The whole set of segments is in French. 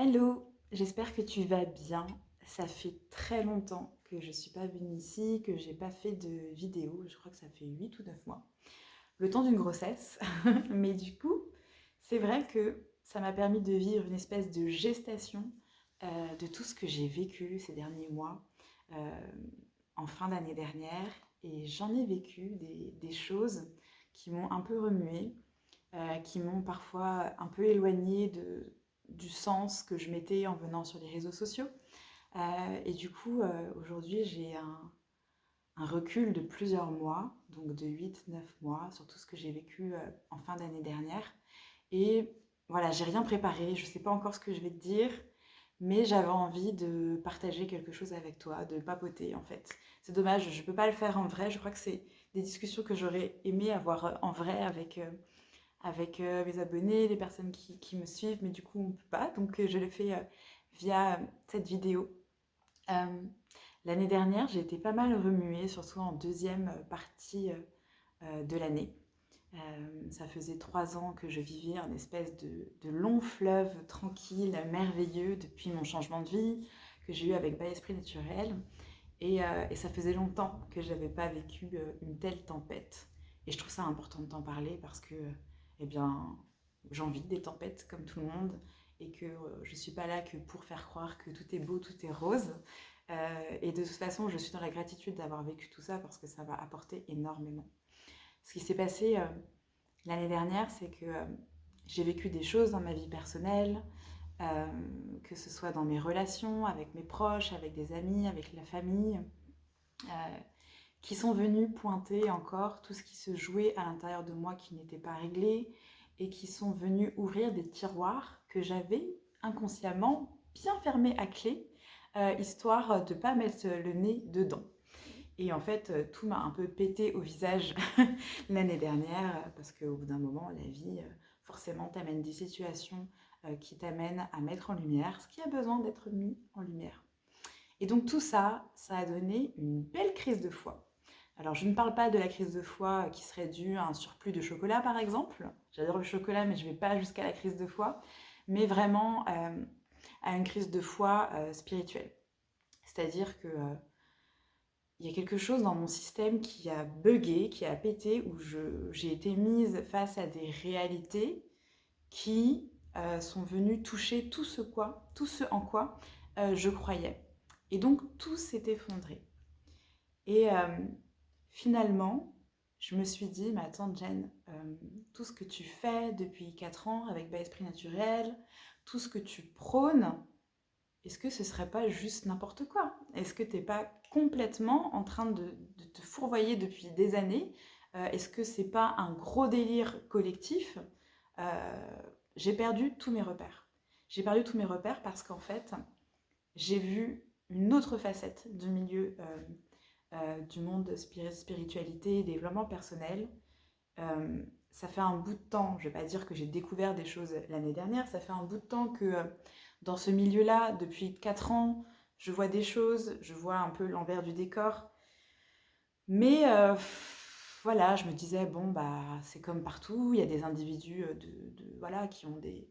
Hello, j'espère que tu vas bien. Ça fait très longtemps que je ne suis pas venue ici, que j'ai pas fait de vidéo. Je crois que ça fait 8 ou 9 mois. Le temps d'une grossesse. Mais du coup, c'est vrai que ça m'a permis de vivre une espèce de gestation de tout ce que j'ai vécu ces derniers mois, euh, en fin d'année dernière. Et j'en ai vécu des choses qui m'ont un peu remuée, qui m'ont parfois un peu éloignée du sens que je mettais en venant sur les réseaux sociaux. Et du coup, aujourd'hui, j'ai un recul de plusieurs mois, donc de 8, 9 mois, sur tout ce que j'ai vécu en fin d'année dernière. Et voilà, j'ai rien préparé, je ne sais pas encore ce que je vais te dire, mais j'avais envie de partager quelque chose avec toi, de papoter en fait. C'est dommage, je ne peux pas le faire en vrai, je crois que c'est des discussions que j'aurais aimé avoir en vrai avec mes abonnés, les personnes qui me suivent, mais du coup on ne peut pas, donc je le fais via cette vidéo. Euh, L'année dernière, j'ai été pas mal remuée, surtout en deuxième partie de l'année. Ça faisait 3 ans que je vivais un espèce de long fleuve tranquille, merveilleux, depuis mon changement de vie que j'ai eu avec By Esprit Naturel. Et ça faisait longtemps que je n'avais pas vécu une telle tempête. Et je trouve ça important de t'en parler parce que, eh bien, j'en vis des tempêtes comme tout le monde et que je ne suis pas là que pour faire croire que tout est beau, tout est rose. Et de toute façon, je suis dans la gratitude d'avoir vécu tout ça parce que ça m'a apporté énormément. Ce qui s'est passé l'année dernière, c'est que j'ai vécu des choses dans ma vie personnelle, euh, que ce soit dans mes relations avec mes proches, avec des amis, avec la famille, euh, qui sont venus pointer encore tout ce qui se jouait à l'intérieur de moi qui n'était pas réglé et qui sont venus ouvrir des tiroirs que j'avais inconsciemment bien fermés à clé, histoire de ne pas mettre le nez dedans. Et en fait, tout m'a un peu pété au visage l'année dernière, parce qu'au bout d'un moment, la vie, forcément, t'amène des situations qui t'amènent à mettre en lumière ce qui a besoin d'être mis en lumière. Et donc tout ça, ça a donné une belle crise de foi. Alors je ne parle pas de la crise de foi qui serait due à un surplus de chocolat par exemple. J'adore le chocolat mais je ne vais pas jusqu'à la crise de foi. Mais vraiment à une crise de foi spirituelle. C'est-à-dire que il y a quelque chose dans mon système qui a buggé, qui a pété, où j'ai été mise face à des réalités qui sont venues toucher tout ce en quoi je croyais. Et donc tout s'est effondré. Et finalement, je me suis dit, mais attends Jen, tout ce que tu fais depuis 4 ans avec By Esprit Naturel, tout ce que tu prônes, est-ce que ce serait pas juste n'importe quoi? Est-ce que t'es pas complètement en train de te fourvoyer depuis des années? Est-ce que c'est pas un gros délire collectif? J'ai perdu tous mes repères. J'ai perdu tous mes repères parce qu'en fait, j'ai vu une autre facette du milieu du monde spiritualité, développement personnel. Ça fait un bout de temps, je ne vais pas dire que j'ai découvert des choses l'année dernière, ça fait un bout de temps que dans ce milieu-là, depuis 4 ans, je vois des choses, je vois un peu l'envers du décor. Mais voilà, je me disais, bon, bah, c'est comme partout, il y a des individus voilà, qui ont des,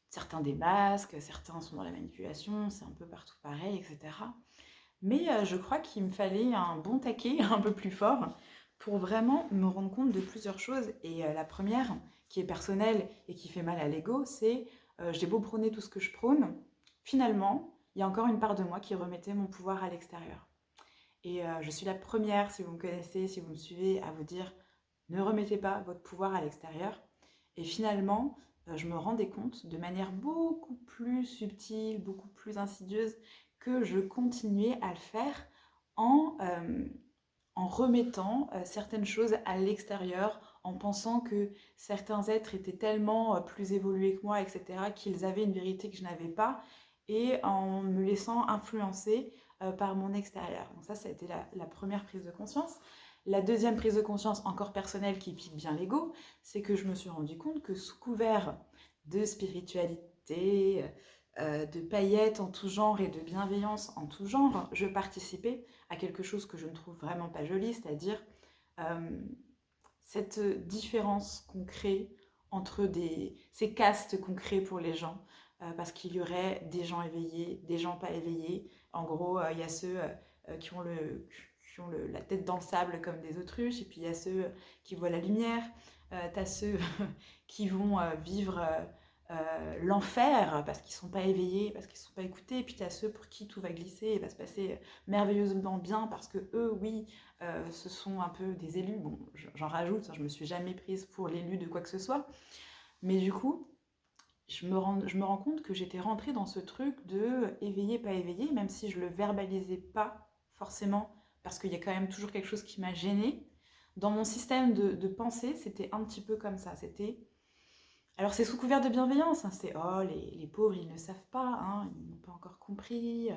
certains des masques, certains sont dans la manipulation, c'est un peu partout pareil, etc. Mais je crois qu'il me fallait un bon taquet, un peu plus fort, pour vraiment me rendre compte de plusieurs choses. Et la première, qui est personnelle et qui fait mal à l'ego, c'est j'ai beau prôner tout ce que je prône, finalement, il y a encore une part de moi qui remettait mon pouvoir à l'extérieur. Et je suis la première, si vous me connaissez, si vous me suivez, à vous dire ne remettez pas votre pouvoir à l'extérieur. Et finalement, je me rendais compte de manière beaucoup plus subtile, beaucoup plus insidieuse, que je continuais à le faire en, en remettant certaines choses à l'extérieur, en pensant que certains êtres étaient tellement plus évolués que moi, etc., qu'ils avaient une vérité que je n'avais pas, et en me laissant influencer par mon extérieur. Donc ça a été la première prise de conscience. La deuxième prise de conscience, encore personnelle, qui pique bien l'ego, c'est que je me suis rendu compte que sous couvert de spiritualité, de paillettes en tout genre et de bienveillance en tout genre, je participais à quelque chose que je ne trouve vraiment pas joli, c'est-à-dire euh, cette différence qu'on crée entre ces castes qu'on crée pour les gens, parce qu'il y aurait des gens éveillés, des gens pas éveillés. En gros, il y a ceux qui ont la tête dans le sable comme des autruches, et puis il y a ceux qui voient la lumière. T'as ceux qui vont vivre l'enfer parce qu'ils sont pas éveillés, parce qu'ils sont pas écoutés, et puis t'as ceux pour qui tout va glisser et va se passer merveilleusement bien parce que eux, oui, ce sont un peu des élus. Bon, j'en rajoute, hein, je me suis jamais prise pour l'élu de quoi que ce soit, mais du coup, je me rends compte que j'étais rentrée dans ce truc de éveillé, pas éveillé, même si je le verbalisais pas forcément, parce qu'il y a quand même toujours quelque chose qui m'a gênée. Dans mon système de pensée, c'était un petit peu comme ça. Alors c'est sous couvert de bienveillance, hein, c'est oh les pauvres ils ne savent pas, hein, ils n'ont pas encore compris,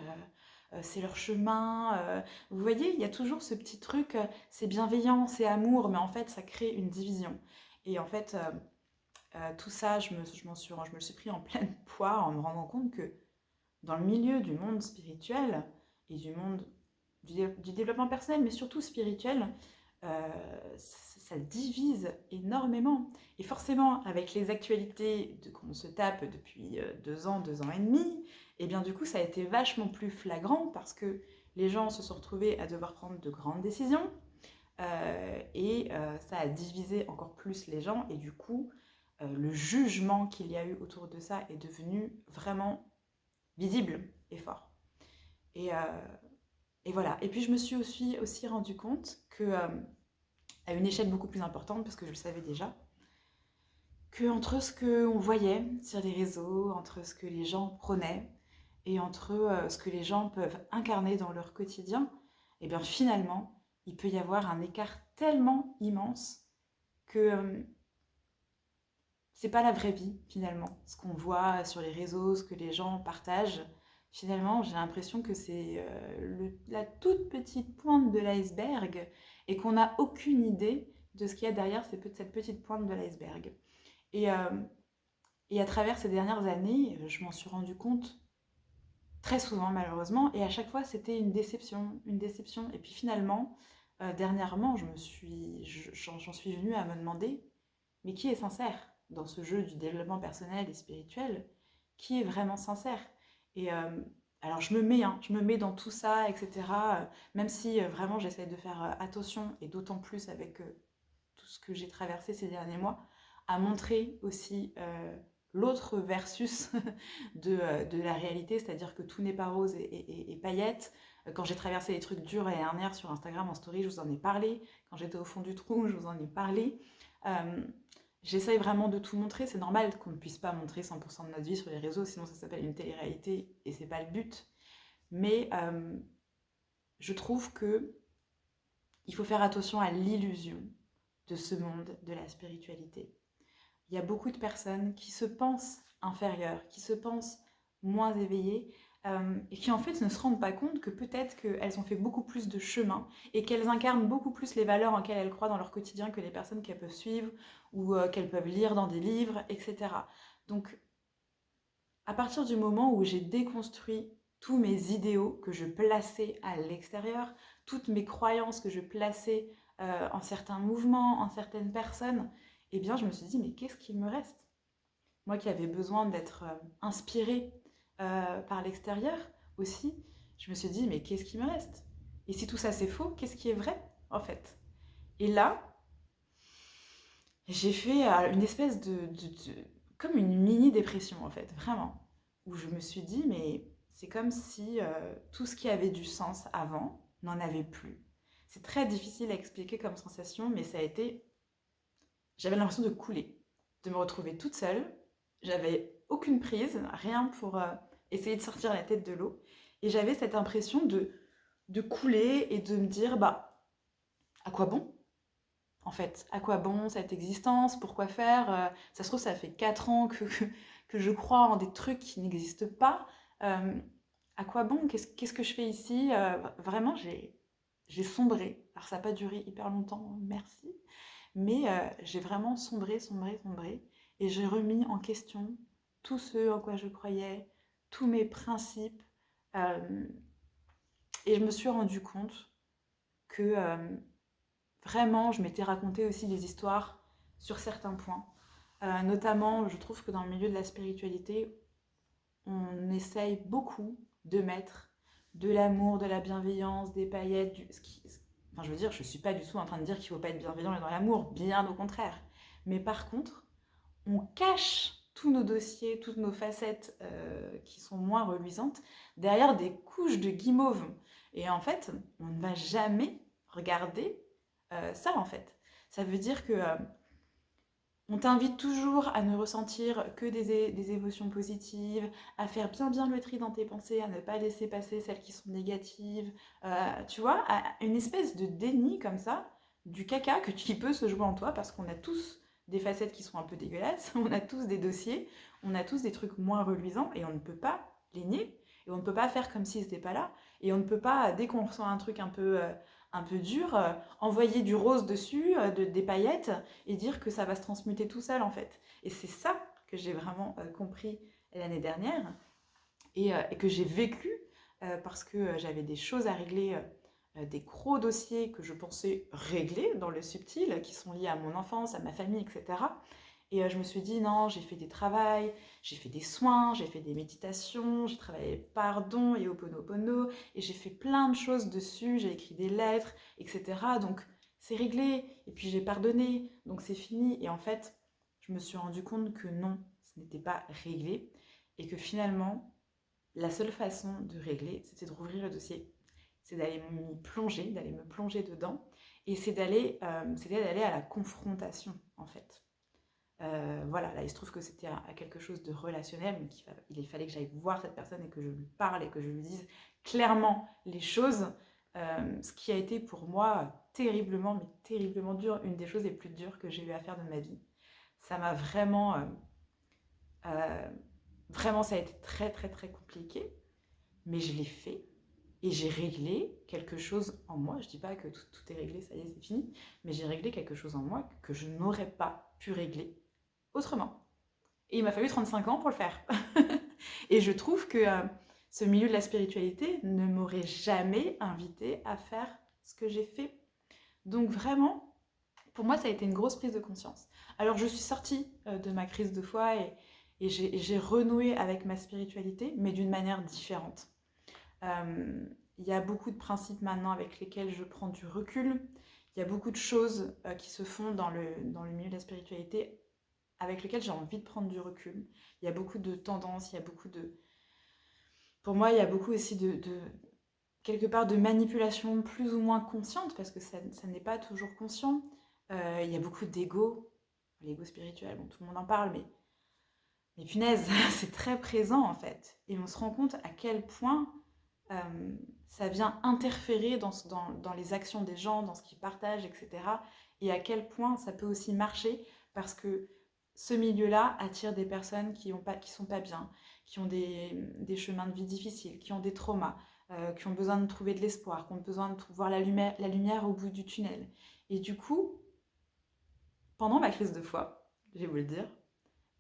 c'est leur chemin. Vous voyez, il y a toujours ce petit truc, c'est bienveillant, c'est amour, mais en fait ça crée une division. Et en fait, tout ça, je me le suis pris en pleine poire en me rendant compte que dans le milieu du monde spirituel et du monde du développement personnel, mais surtout spirituel, ça divise énormément. Et forcément, avec les actualités qu'on se tape depuis 2 ans et demi, et bien du coup, ça a été vachement plus flagrant parce que les gens se sont retrouvés à devoir prendre de grandes décisions et ça a divisé encore plus les gens. Et du coup, le jugement qu'il y a eu autour de ça est devenu vraiment visible et fort. Et, euh, et voilà. Et puis je me suis aussi rendu compte que, à une échelle beaucoup plus importante, parce que je le savais déjà, que entre ce qu'on voyait sur les réseaux, entre ce que les gens prônaient, et entre ce que les gens peuvent incarner dans leur quotidien, et bien finalement, il peut y avoir un écart tellement immense que c'est pas la vraie vie finalement. Ce qu'on voit sur les réseaux, ce que les gens partagent, finalement, j'ai l'impression que c'est la toute petite pointe de l'iceberg et qu'on n'a aucune idée de ce qu'il y a derrière cette petite pointe de l'iceberg. Et, euh, et à travers ces dernières années, je m'en suis rendu compte très souvent malheureusement, et à chaque fois c'était une déception, une déception. Et puis finalement, dernièrement, j'en suis venue à me demander, mais qui est sincère dans ce jeu du développement personnel et spirituel? Qui est vraiment sincère? Et alors je me mets dans tout ça, etc. Même si vraiment j'essaie de faire attention, et d'autant plus avec tout ce que j'ai traversé ces derniers mois, à montrer aussi l'autre versus de la réalité, c'est-à-dire que tout n'est pas rose et paillettes. Quand j'ai traversé les trucs durs et dernière sur Instagram en story, je vous en ai parlé. Quand j'étais au fond du trou, je vous en ai parlé. Euh, J'essaye vraiment de tout montrer. C'est normal qu'on ne puisse pas montrer 100% de notre vie sur les réseaux, sinon ça s'appelle une télé-réalité et c'est pas le but. Mais je trouve que il faut faire attention à l'illusion de ce monde de la spiritualité. Il y a beaucoup de personnes qui se pensent inférieures, qui se pensent moins éveillées, et qui en fait ne se rendent pas compte que peut-être qu'elles ont fait beaucoup plus de chemin et qu'elles incarnent beaucoup plus les valeurs en lesquelles elles croient dans leur quotidien que les personnes qu'elles peuvent suivre ou qu'elles peuvent lire dans des livres, etc. Donc à partir du moment où j'ai déconstruit tous mes idéaux que je plaçais à l'extérieur, toutes mes croyances que je plaçais en certains mouvements, en certaines personnes, eh bien je me suis dit, mais qu'est-ce qu'il me reste? Moi qui avais besoin d'être inspirée par l'extérieur aussi, je me suis dit, mais qu'est-ce qui me reste? Et si tout ça c'est faux, qu'est-ce qui est vrai en fait? Et là, j'ai fait une espèce comme une mini-dépression en fait, vraiment, où je me suis dit, mais c'est comme si tout ce qui avait du sens avant n'en avait plus. C'est très difficile à expliquer comme sensation, mais ça a été... J'avais l'impression de couler, de me retrouver toute seule. J'avais aucune prise, rien pour essayer de sortir la tête de l'eau. Et j'avais cette impression de couler et de me dire, bah, à quoi bon? En fait, à quoi bon cette existence? Pourquoi faire? Ça se trouve, ça fait 4 ans que je crois en des trucs qui n'existent pas. Euh, à quoi bon? Qu'est-ce que je fais ici? Vraiment, j'ai sombré. Alors, ça n'a pas duré hyper longtemps, merci. Mais j'ai vraiment sombré. Et j'ai remis en question tout ce en quoi je croyais, tous mes principes. Euh, et je me suis rendu compte que vraiment, je m'étais raconté aussi des histoires sur certains points. Notamment, je trouve que dans le milieu de la spiritualité, on essaye beaucoup de mettre de l'amour, de la bienveillance, des paillettes, enfin, je veux dire, je ne suis pas du tout en train de dire qu'il ne faut pas être bienveillant dans l'amour, bien au contraire. Mais par contre, on cache tous nos dossiers, toutes nos facettes qui sont moins reluisantes derrière des couches de guimauve. Et en fait, on ne va jamais regarder ça en fait. Ça veut dire que on t'invite toujours à ne ressentir que des émotions positives, à faire bien le tri dans tes pensées, à ne pas laisser passer celles qui sont négatives, tu vois, à une espèce de déni comme ça, du caca qui peut se jouer en toi, parce qu'on a tous des facettes qui sont un peu dégueulasses, on a tous des dossiers, on a tous des trucs moins reluisants, et on ne peut pas les nier, et on ne peut pas faire comme si c'était pas là, et on ne peut pas, dès qu'on ressent un truc un peu dur, envoyer du rose dessus, des paillettes, et dire que ça va se transmuter tout seul en fait. Et c'est ça que j'ai vraiment compris l'année dernière et que j'ai vécu parce que j'avais des choses à régler, des gros dossiers que je pensais régler dans le subtil, qui sont liés à mon enfance, à ma famille, etc. Et je me suis dit, non, j'ai fait des travails, j'ai fait des soins, j'ai fait des méditations, j'ai travaillé pardon et Ho'oponopono, et j'ai fait plein de choses dessus, j'ai écrit des lettres, etc. Donc c'est réglé, et puis j'ai pardonné, donc c'est fini. Et en fait, je me suis rendu compte que non, ce n'était pas réglé, et que finalement, la seule façon de régler, c'était de rouvrir le dossier, c'est d'aller m'y plonger, d'aller me plonger dedans, et c'était d'aller à la confrontation, en fait. Voilà, là il se trouve que c'était quelque chose de relationnel, donc il fallait que j'aille voir cette personne et que je lui parle et que je lui dise clairement les choses, ce qui a été pour moi terriblement, mais terriblement dur, une des choses les plus dures que j'ai eu à faire de ma vie. Ça m'a euh, vraiment, ça a été très compliqué, mais je l'ai fait et j'ai réglé quelque chose en moi. Je dis pas que tout est réglé, ça y est, c'est fini, mais j'ai réglé quelque chose en moi que je n'aurais pas pu régler autrement. Et il m'a fallu 35 ans pour le faire. Et je trouve que ce milieu de la spiritualité ne m'aurait jamais invité à faire ce que j'ai fait. Donc vraiment, pour moi, ça a été une grosse prise de conscience. Alors je suis sortie de ma crise de foi et j'ai renoué avec ma spiritualité, mais d'une manière différente. Il y a beaucoup de principes maintenant avec lesquels je prends du recul. Il y a beaucoup de choses qui se font dans le milieu de la spiritualité avec lesquelles j'ai envie de prendre du recul. Il y a beaucoup de tendances, il y a beaucoup de... Pour moi, il y a beaucoup aussi quelque part de manipulation plus ou moins consciente, parce que ça n'est pas toujours conscient. Il y a beaucoup d'ego, l'ego spirituel, bon, tout le monde en parle, mais punaise, c'est très présent en fait. Et on se rend compte à quel point ça vient interférer dans les actions des gens, dans ce qu'ils partagent, etc. Et à quel point ça peut aussi marcher parce que ce milieu-là attire des personnes qui sont pas bien, qui ont des chemins de vie difficiles, qui ont des traumas, qui ont besoin de trouver de l'espoir, qui ont besoin de voir la lumière au bout du tunnel. Et du coup, pendant ma crise de foi, je vais vous le dire,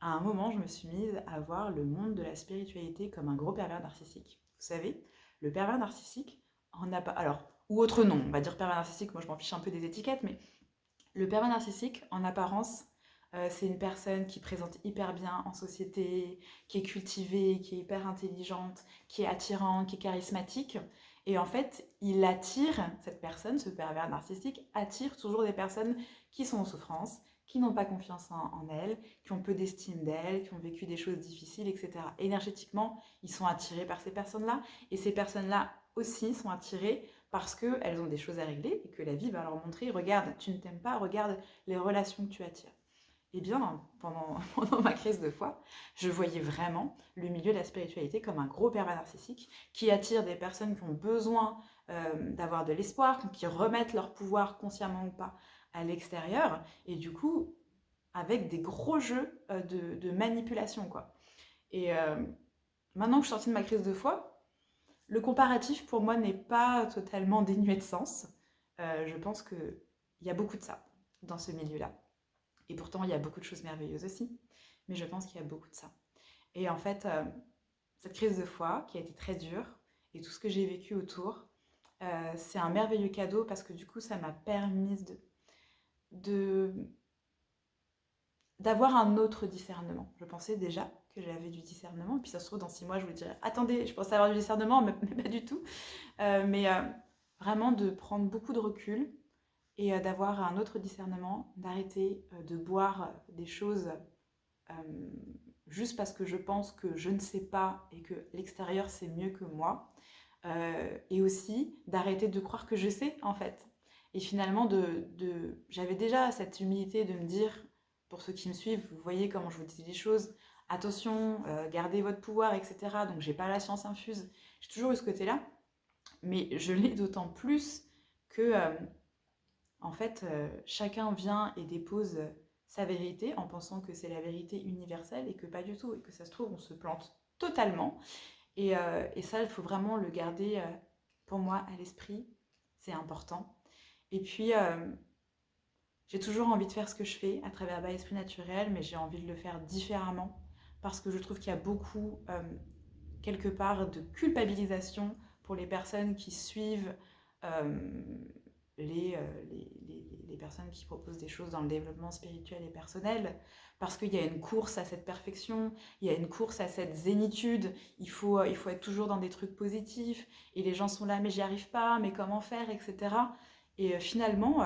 à un moment, je me suis mise à voir le monde de la spiritualité comme un gros pervers narcissique. Vous savez, le pervers narcissique en a pas... Alors, ou autre nom, on va dire pervers narcissique, moi je m'en fiche un peu des étiquettes, mais le pervers narcissique, en apparence, c'est une personne qui présente hyper bien en société, qui est cultivée, qui est hyper intelligente, qui est attirante, qui est charismatique. Et en fait, il attire, cette personne, ce pervers narcissique, attire toujours des personnes qui sont en souffrance, qui n'ont pas confiance en elles, qui ont peu d'estime d'elles, qui ont vécu des choses difficiles, etc. Énergétiquement, ils sont attirés par ces personnes-là. Et ces personnes-là aussi sont attirées parce qu'elles ont des choses à régler et que la vie va leur montrer, regarde, tu ne t'aimes pas, regarde les relations que tu attires. Eh bien, pendant ma crise de foi, je voyais vraiment le milieu de la spiritualité comme un gros pervers narcissique qui attire des personnes qui ont besoin d'avoir de l'espoir, qui remettent leur pouvoir consciemment ou pas à l'extérieur, et du coup, avec des gros jeux de manipulation, quoi. Et maintenant que je suis sortie de ma crise de foi, le comparatif pour moi n'est pas totalement dénué de sens. Je pense qu'il y a beaucoup de ça dans ce milieu-là. Et pourtant, il y a beaucoup de choses merveilleuses aussi. Mais je pense qu'il y a beaucoup de ça. Et en fait, cette crise de foi qui a été très dure et tout ce que j'ai vécu autour, c'est un merveilleux cadeau parce que du coup, ça m'a permis de d'avoir un autre discernement. Je pensais déjà que j'avais du discernement, puis ça se trouve dans 6 mois, je vous dirais, attendez, je pensais avoir du discernement, mais pas du tout. Mais vraiment de prendre beaucoup de recul et d'avoir un autre discernement, d'arrêter de boire des choses euh, juste parce que je pense que je ne sais pas et que l'extérieur c'est mieux que moi. Et aussi d'arrêter de croire que je sais en fait. Et finalement, j'avais déjà cette humilité de me dire, pour ceux qui me suivent, vous voyez comment je vous dis les choses, attention, gardez votre pouvoir, etc. Donc j'ai pas la science infuse. J'ai toujours eu ce côté-là, mais je l'ai d'autant plus que en fait, chacun vient et dépose sa vérité en pensant que c'est la vérité universelle et que pas du tout, et que ça se trouve, on se plante totalement. Et ça, il faut vraiment le garder, pour moi, à l'esprit. C'est important. Et puis, j'ai toujours envie de faire ce que je fais à travers By Esprit Naturel, mais j'ai envie de le faire différemment parce que je trouve qu'il y a beaucoup, quelque part, de culpabilisation pour les personnes qui suivent euh, les personnes qui proposent des choses dans le développement spirituel et personnel, parce qu'il y a une course à cette perfection, il y a une course à cette zénitude, il faut être toujours dans des trucs positifs, et les gens sont là, mais j'y arrive pas, mais comment faire, etc. Et finalement,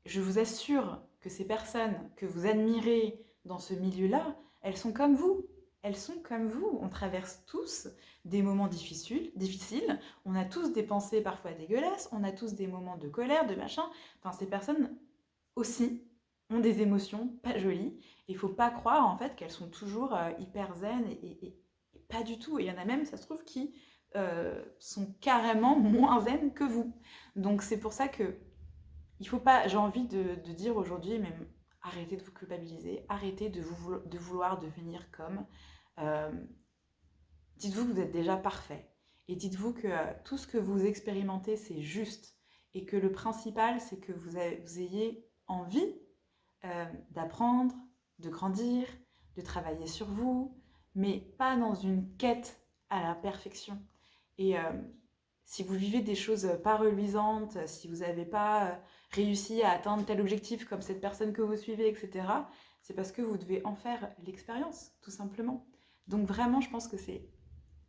je vous assure que ces personnes que vous admirez dans ce milieu-là, elles sont comme vous. Elles sont comme vous. On traverse tous des moments difficiles. On a tous des pensées parfois dégueulasses. On a tous des moments de colère, de machin. Enfin, ces personnes aussi ont des émotions pas jolies. Il ne faut pas croire en fait qu'elles sont toujours hyper zen et pas du tout. Et il y en a même, ça se trouve, qui sont carrément moins zen que vous. Donc c'est pour ça que il faut pas, j'ai envie de dire aujourd'hui, même arrêtez de vous culpabiliser, arrêtez de vouloir devenir comme. Euh, Dites-vous que vous êtes déjà parfait. Et dites-vous que tout ce que vous expérimentez, c'est juste. Et que le principal, c'est que vous ayez envie d'apprendre, de grandir, de travailler sur vous, mais pas dans une quête à la perfection. Et si vous vivez des choses pas reluisantes, si vous n'avez pas réussi à atteindre tel objectif comme cette personne que vous suivez, etc., c'est parce que vous devez en faire l'expérience, tout simplement. Donc vraiment, je pense que c'est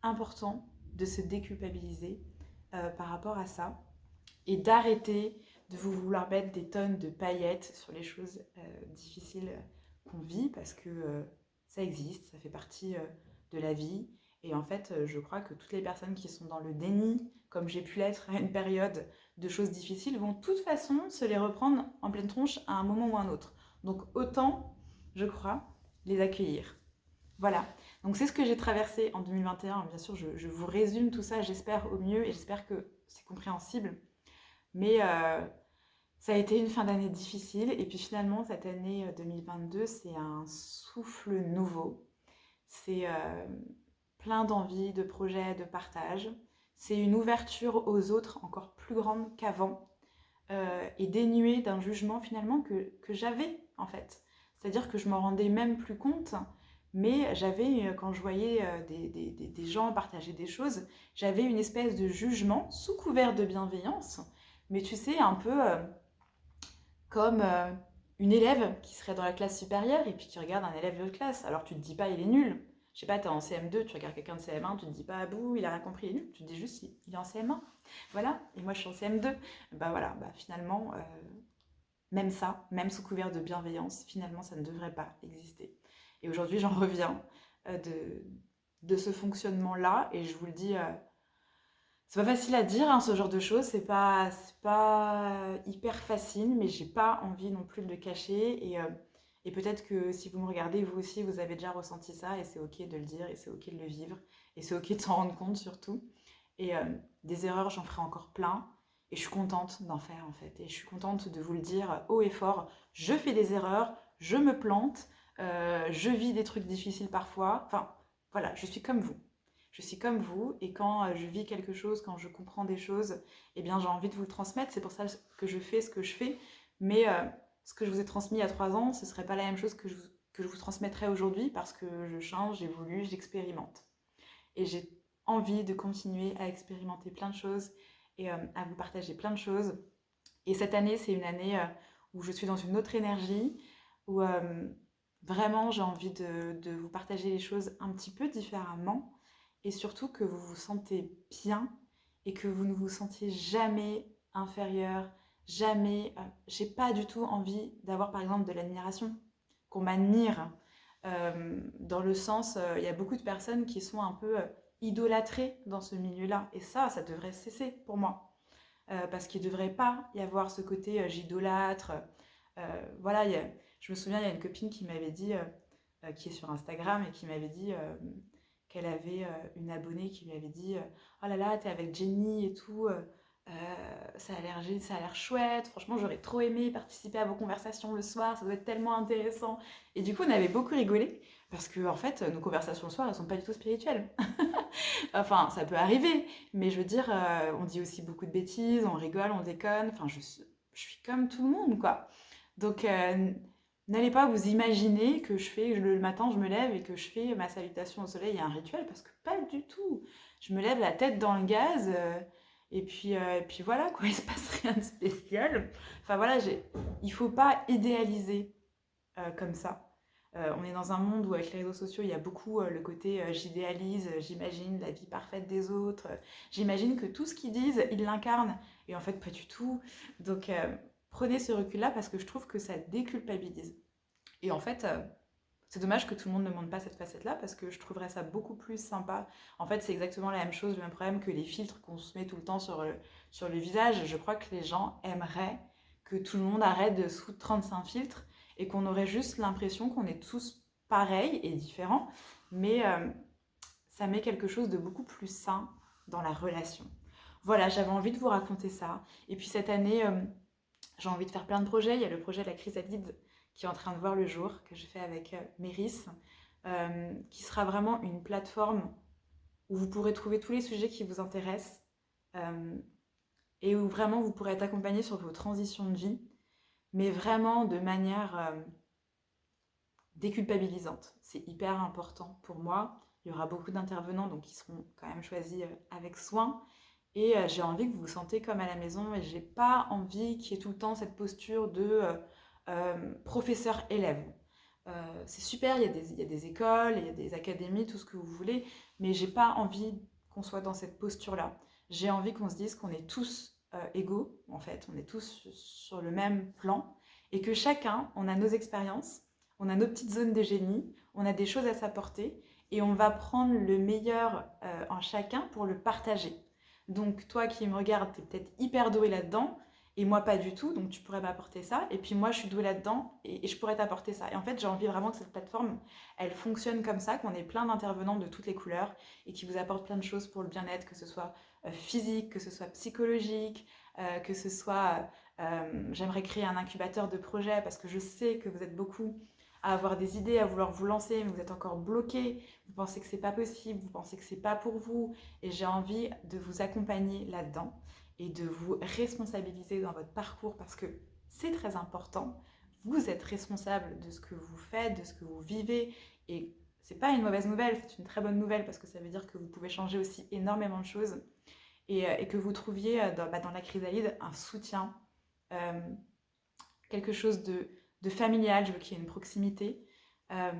important de se déculpabiliser par rapport à ça et d'arrêter de vous vouloir mettre des tonnes de paillettes sur les choses difficiles qu'on vit parce que ça existe, ça fait partie de la vie. Et en fait, je crois que toutes les personnes qui sont dans le déni, comme j'ai pu l'être à une période de choses difficiles, vont de toute façon se les reprendre en pleine tronche à un moment ou à un autre. Donc autant, je crois, les accueillir. Voilà, donc c'est ce que j'ai traversé en 2021. Bien sûr, je vous résume tout ça, j'espère au mieux et j'espère que c'est compréhensible. Mais ça a été une fin d'année difficile. Et puis finalement, cette année 2022, c'est un souffle nouveau. C'est plein d'envie, de projets, de partage. C'est une ouverture aux autres encore plus grande qu'avant. Et dénuée d'un jugement finalement que j'avais en fait. C'est-à-dire que je m'en rendais même plus compte. Mais j'avais, quand je voyais des gens partager des choses, j'avais une espèce de jugement sous couvert de bienveillance. Mais tu sais, un peu comme une élève qui serait dans la classe supérieure et puis qui regarde un élève de l'autre classe. Alors tu te dis pas il est nul. Je sais pas, t'es en CM2, tu regardes quelqu'un de CM1, tu te dis pas ah bouh, il a rien compris, il est nul. Tu te dis juste il est en CM1. Voilà, et moi je suis en CM2. Bah voilà, bah finalement, même ça, même sous couvert de bienveillance, finalement ça ne devrait pas exister. Et aujourd'hui j'en reviens de ce fonctionnement-là et je vous le dis, c'est pas facile à dire, hein, ce genre de choses, c'est pas hyper facile, mais j'ai pas envie non plus de le cacher. Et peut-être que si vous me regardez, vous aussi, vous avez déjà ressenti ça, et c'est ok de le dire, et c'est ok de le vivre, et c'est ok de s'en rendre compte surtout. Et des erreurs, j'en ferai encore plein, et je suis contente d'en faire en fait. Et je suis contente de vous le dire haut et fort, je fais des erreurs, je me plante, je vis des trucs difficiles parfois. Enfin, voilà, je suis comme vous. Je suis comme vous et quand je vis quelque chose, quand je comprends des choses, eh bien j'ai envie de vous le transmettre. C'est pour ça que je fais ce que je fais. Mais ce que je vous ai transmis il y a 3 ans, ce ne serait pas la même chose que je vous transmettrai aujourd'hui parce que je change, j'évolue, j'expérimente. Et j'ai envie de continuer à expérimenter plein de choses et à vous partager plein de choses. Et cette année, c'est une année où je suis dans une autre énergie. où vraiment j'ai envie de vous partager les choses un petit peu différemment et surtout que vous vous sentez bien et que vous ne vous sentiez jamais inférieur, jamais. J'ai pas du tout envie d'avoir par exemple de l'admiration, qu'on m'admire. Dans le sens, il y a beaucoup de personnes qui sont un peu idolâtrées dans ce milieu-là et ça devrait cesser pour moi. Parce qu'il ne devrait pas y avoir ce côté j'idolâtre. Voilà, je me souviens, il y a une copine qui m'avait dit, qui est sur Instagram, et qui m'avait dit qu'elle avait une abonnée qui lui avait dit oh là là, t'es avec Jenny et tout, ça a l'air chouette, franchement, j'aurais trop aimé participer à vos conversations le soir, ça doit être tellement intéressant. Et du coup, on avait beaucoup rigolé, parce que en fait, nos conversations le soir, elles sont pas du tout spirituelles. Enfin, ça peut arriver, mais je veux dire, on dit aussi beaucoup de bêtises, on rigole, on déconne. Enfin, je suis comme tout le monde, quoi. Donc, n'allez pas vous imaginer que le matin, je me lève et que je fais ma salutation au soleil et un rituel, parce que pas du tout. Je me lève la tête dans le gaz, et puis voilà, quoi, il se passe rien de spécial. Enfin, voilà, il faut pas idéaliser comme ça. On est dans un monde où avec les réseaux sociaux, il y a beaucoup le côté j'idéalise, j'imagine la vie parfaite des autres, j'imagine que tout ce qu'ils disent, ils l'incarnent, et en fait pas du tout. Donc prenez ce recul-là parce que je trouve que ça déculpabilise. Et en fait, c'est dommage que tout le monde ne montre pas cette facette-là parce que je trouverais ça beaucoup plus sympa. En fait, c'est exactement la même chose, le même problème que les filtres qu'on se met tout le temps sur le visage. Je crois que les gens aimeraient que tout le monde arrête de se foutre 35 filtres et qu'on aurait juste l'impression qu'on est tous pareils et différents, mais ça met quelque chose de beaucoup plus sain dans la relation. Voilà, j'avais envie de vous raconter ça. Et puis cette année, j'ai envie de faire plein de projets. Il y a le projet de la chrysalide qui est en train de voir le jour, que je fais avec Méris, qui sera vraiment une plateforme où vous pourrez trouver tous les sujets qui vous intéressent euh, et où vraiment vous pourrez être accompagné sur vos transitions de vie, mais vraiment de manière déculpabilisante. C'est hyper important pour moi. Il y aura beaucoup d'intervenants donc qui seront quand même choisis avec soin. Et j'ai envie que vous vous sentez comme à la maison et j'ai pas envie qu'il y ait tout le temps cette posture de professeur-élève. C'est super, il y a des écoles, il y a des académies, tout ce que vous voulez, mais j'ai pas envie qu'on soit dans cette posture-là. J'ai envie qu'on se dise qu'on est tous égaux, en fait, on est tous sur le même plan, et que chacun, on a nos expériences, on a nos petites zones de génie, on a des choses à s'apporter, et on va prendre le meilleur en chacun pour le partager. Donc toi qui me regardes, tu es peut-être hyper doué là-dedans, et moi pas du tout, donc tu pourrais m'apporter ça. Et puis moi je suis douée là-dedans, et je pourrais t'apporter ça. Et en fait j'ai envie vraiment que cette plateforme, elle fonctionne comme ça, qu'on ait plein d'intervenants de toutes les couleurs, et qui vous apportent plein de choses pour le bien-être, que ce soit physique, que ce soit psychologique, que ce soit... j'aimerais créer un incubateur de projets, parce que je sais que vous êtes beaucoup à avoir des idées, à vouloir vous lancer, mais vous êtes encore bloqué, vous pensez que c'est pas possible, vous pensez que c'est pas pour vous, et j'ai envie de vous accompagner là-dedans et de vous responsabiliser dans votre parcours parce que c'est très important. Vous êtes responsable de ce que vous faites, de ce que vous vivez, et c'est pas une mauvaise nouvelle, c'est une très bonne nouvelle parce que ça veut dire que vous pouvez changer aussi énormément de choses et que vous trouviez dans la chrysalide un soutien, euh, quelque chose de familial. Je veux qu'il y ait une proximité, euh,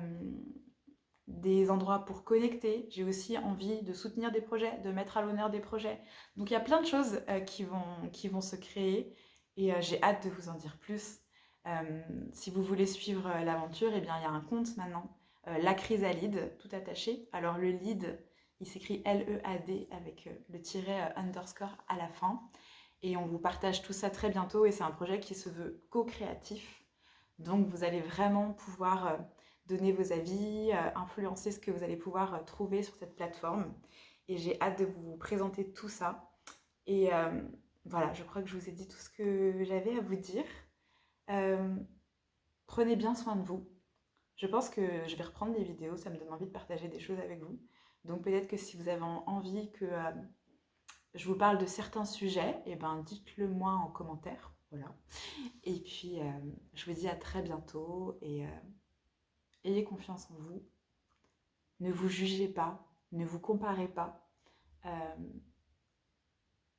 des endroits pour connecter. J'ai aussi envie de soutenir des projets, de mettre à l'honneur des projets. Donc il y a plein de choses qui vont se créer et j'ai hâte de vous en dire plus. Si vous voulez suivre l'aventure, eh bien il y a un compte maintenant, La Chrysalide, tout attaché. Alors le lead, il s'écrit Lead avec le tiret underscore à la fin. Et on vous partage tout ça très bientôt et c'est un projet qui se veut co-créatif. Donc vous allez vraiment pouvoir donner vos avis, influencer ce que vous allez pouvoir trouver sur cette plateforme. Et j'ai hâte de vous présenter tout ça. Et voilà, je crois que je vous ai dit tout ce que j'avais à vous dire. Euh, Prenez bien soin de vous. Je pense que je vais reprendre des vidéos, ça me donne envie de partager des choses avec vous. Donc peut-être que si vous avez envie que je vous parle de certains sujets, et ben dites-le moi en commentaire. Voilà. Et puis je vous dis à très bientôt et ayez confiance en vous. Ne vous jugez pas, ne vous comparez pas. Euh,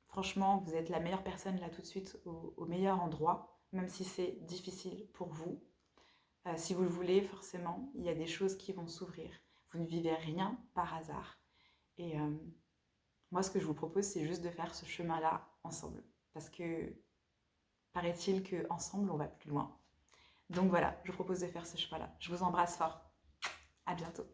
Franchement, vous êtes la meilleure personne là tout de suite au meilleur endroit, même si c'est difficile pour vous. Si vous le voulez, forcément, il y a des choses qui vont s'ouvrir. Vous ne vivez rien par hasard. Et moi, ce que je vous propose, c'est juste de faire ce chemin-là ensemble. Parce que paraît-il qu'ensemble, on va plus loin. Donc voilà, je vous propose de faire ce chemin-là. Je vous embrasse fort. À bientôt.